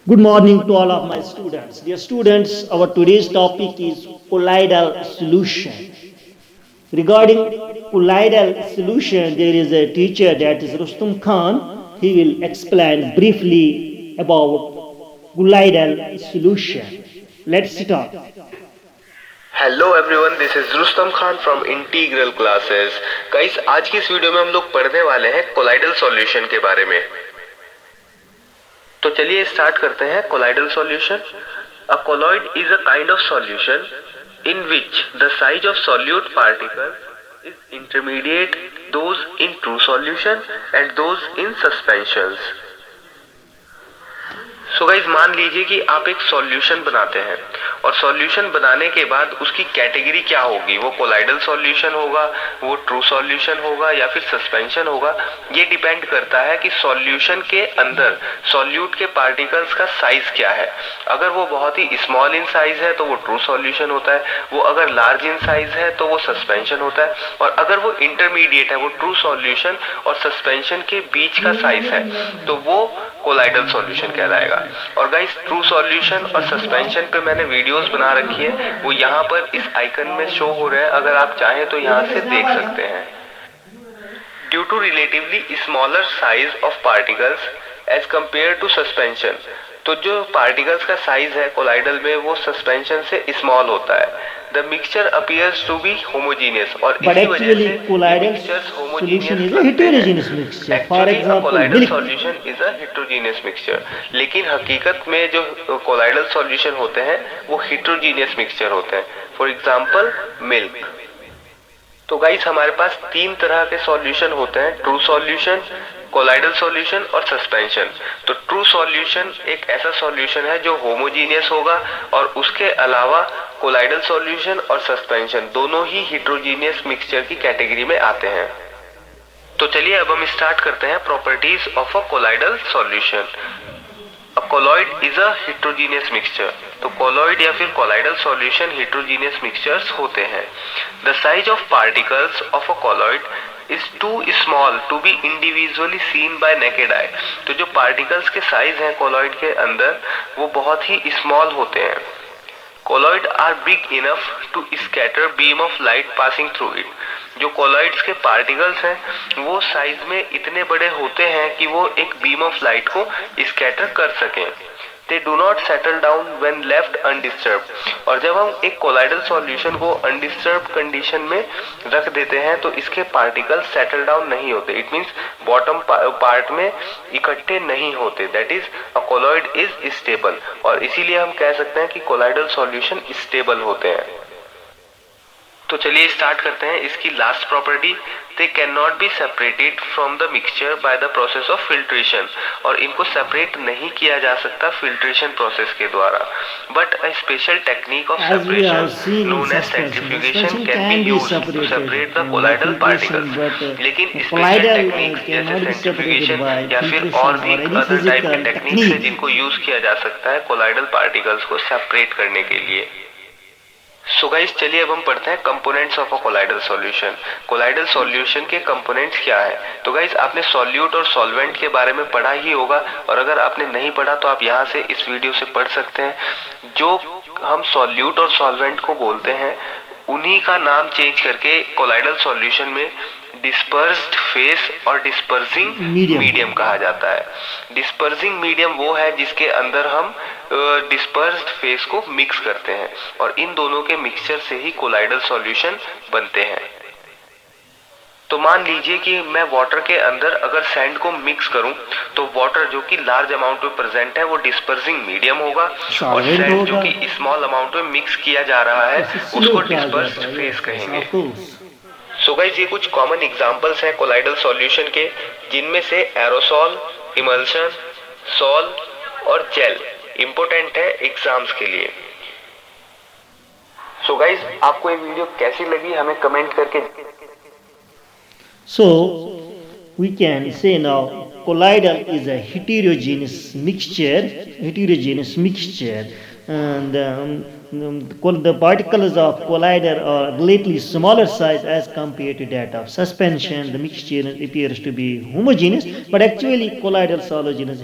Good morning to all of my students. Dear students, our today's topic is colloidal solution. Regarding colloidal solution, there is a teacher, that is Rustam Khan. He will explain briefly about colloidal solution. Let's start. Hello everyone, this is Rustam Khan from integral classes. Guys, आज की इस video में हम लोग पढ़ने वाले हैं colloidal solution के बारे में। तो चलिए स्टार्ट करते हैं। Colloidal solution. A colloid is a kind of solution in which the size of solute particles is intermediate those in true solution and those in suspensions. So guys, मान लीजिए कि आप एक सॉल्यूशन बनाते हैं और सॉल्यूशन बनाने के बाद उसकी कैटेगरी क्या होगी, वो कोलाइडल सॉल्यूशन होगा, वो ट्रू सॉल्यूशन होगा या फिर सस्पेंशन होगा। ये डिपेंड करता है कि सॉल्यूशन के अंदर सॉल्यूट के पार्टिकल्स का साइज क्या है। अगर वो बहुत ही स्मॉल इन साइज है तो वो ट्रू सॉल्यूशन होता है, वो अगर लार्ज इन साइज है तो वो सस्पेंशन होता है, और अगर वो इंटरमीडिएट है, वो ट्रू सॉल्यूशन और सस्पेंशन के बीच का साइज है, तो वो कोलाइडल सॉल्यूशन कहलाएगा। और गाइस, ट्रू सॉल्यूशन और सस्पेंशन पे मैंने वीडियोस बना रखी है, वो यहाँ पर इस आइकन में शो हो रहे हैं, अगर आप चाहें तो यहाँ से देख सकते हैं। Due to relatively smaller size of particles as compare to suspension, तो जो पार्टिकल्स का साइज है कोलाइडल में वो सस्पेंशन से स्मॉल होता है। The mixture appears to be homogeneous, और But इसी वजह actually, से colloidal mixtures solution is homogeneous a लगते हैं। heterogeneous mixture. For actually example, colloidal milk. Solution is a heterogeneous mixture, लेकिन हकीकत में जो कोलाइडल सॉल्यूशन होते हैं वो हेट्रोजीनियस मिक्सचर होते हैं। For example milk. तो गाइस, हमारे पास तीन तरह के सॉल्यूशन होते हैं, ट्रू सॉल्यूशन, कोलाइडल सॉल्यूशन और सस्पेंशन। तो ट्रू सॉल्यूशन एक ऐसा सॉल्यूशन है जो होमोजीनियस होगा, और उसके अलावा कोलाइडल सॉल्यूशन और सस्पेंशन दोनों ही हेट्रोजीनियस मिक्सचर की कैटेगरी में आते हैं। तो चलिए अब हम स्टार्ट करते हैं properties of a colloidal solution. A colloid is a heterogeneous mixture. तो कोलॉइड या फिर कोलाइडल सॉल्यूशन हेट्रोजीनियस मिक्सचर्स होते हैं। The size of particles of a colloid is too small to be individually seen by naked eye. तो जो particles के size हैं colloid के अंदर वो बहुत ही स्मॉल होते हैं। Colloid are big enough to scatter beam of light passing through it. जो कोलॉइड्स के पार्टिकल्स हैं वो साइज में इतने बड़े होते हैं कि वो एक बीम ऑफ लाइट को स्कैटर कर सकें। They do not settle down when left undisturb. और जब हम एक कोलाइडल सॉल्यूशन को अनडिस्टर्ब कंडीशन में रख देते हैं तो इसके पार्टिकल्स सेटल डाउन नहीं होते। इट मींस बॉटम पार्ट में इकट्ठे नहीं होते। That is a colloid is stable, और इसीलिए हम कह सकते हैं कि कोलाइडल सॉल्यूशन स्टेबल होते हैं। तो चलिए स्टार्ट करते हैं इसकी last property. They can not be separated from the mixture by the process of filtration. और इनको सेपरेट नहीं किया जा सकता फिल्ट्रेशन प्रोसेस के द्वारा। But a special technique of As we have separation seen in known as suspension, centrifugation suspension can can be be used to separated separate the by colloidal filtration, particles. but लेकिन special colloidal techniques जैसे cannot be separated centrifugation by या फिर और filtration भी or any other type के physical techniques है technique. जिनको use किया जा सकता है कोलाइडल पार्टिकल्स को सेपरेट करने के लिए। सो गाइस, चलिए अब हम पढ़ते हैं components of a colloidal solution. Colloidal solution के कंपोनेंट्स क्या है। तो गाइस, आपने सॉल्यूट और सॉल्वेंट के बारे में पढ़ा ही होगा, और अगर आपने नहीं पढ़ा तो आप यहाँ से इस वीडियो से पढ़ सकते हैं। जो हम सॉल्यूट और सॉल्वेंट को बोलते हैं उन्हीं का नाम चेंज करके कोलाइडल सॉल्यूशन में डिस्पर्स्ड फेस और डिस्पर्सिंग मीडियम कहा जाता है। डिस्पर्सिंग मीडियम वो है जिसके अंदर हम डिस्पर्स्ड फेस को मिक्स करते हैं, और इन दोनों के मिक्सचर से ही कोलाइडल सॉल्यूशन बनते हैं। तो मान लीजिए कि मैं वाटर के अंदर अगर सैंड को मिक्स करूं तो वाटर जो कि लार्ज अमाउंट में प्रेजेंट है वो डिस्पर्सिंग मीडियम होगा, और सैंड जो कि स्मॉल अमाउंट में मिक्स किया जा रहा है उसको डिस्पर्स्ड फेस कहेंगे। सो गाइस, ये कुछ कॉमन एग्जांपल्स हैं कोलाइडल सॉल्यूशन के, जिनमें से एरोसॉल, इमल्शन, सॉल और जेल इंपॉर्टेंट है एग्जाम्स के लिए। सो गाइस, आपको ये वीडियो कैसी लगी हमें कमेंट करके। So we can say now colloidal is a heterogeneous mixture, and the particles of collider are relatively smaller size as compared to that of suspension. The mixture appears to be homogeneous, but actually colloidal solution is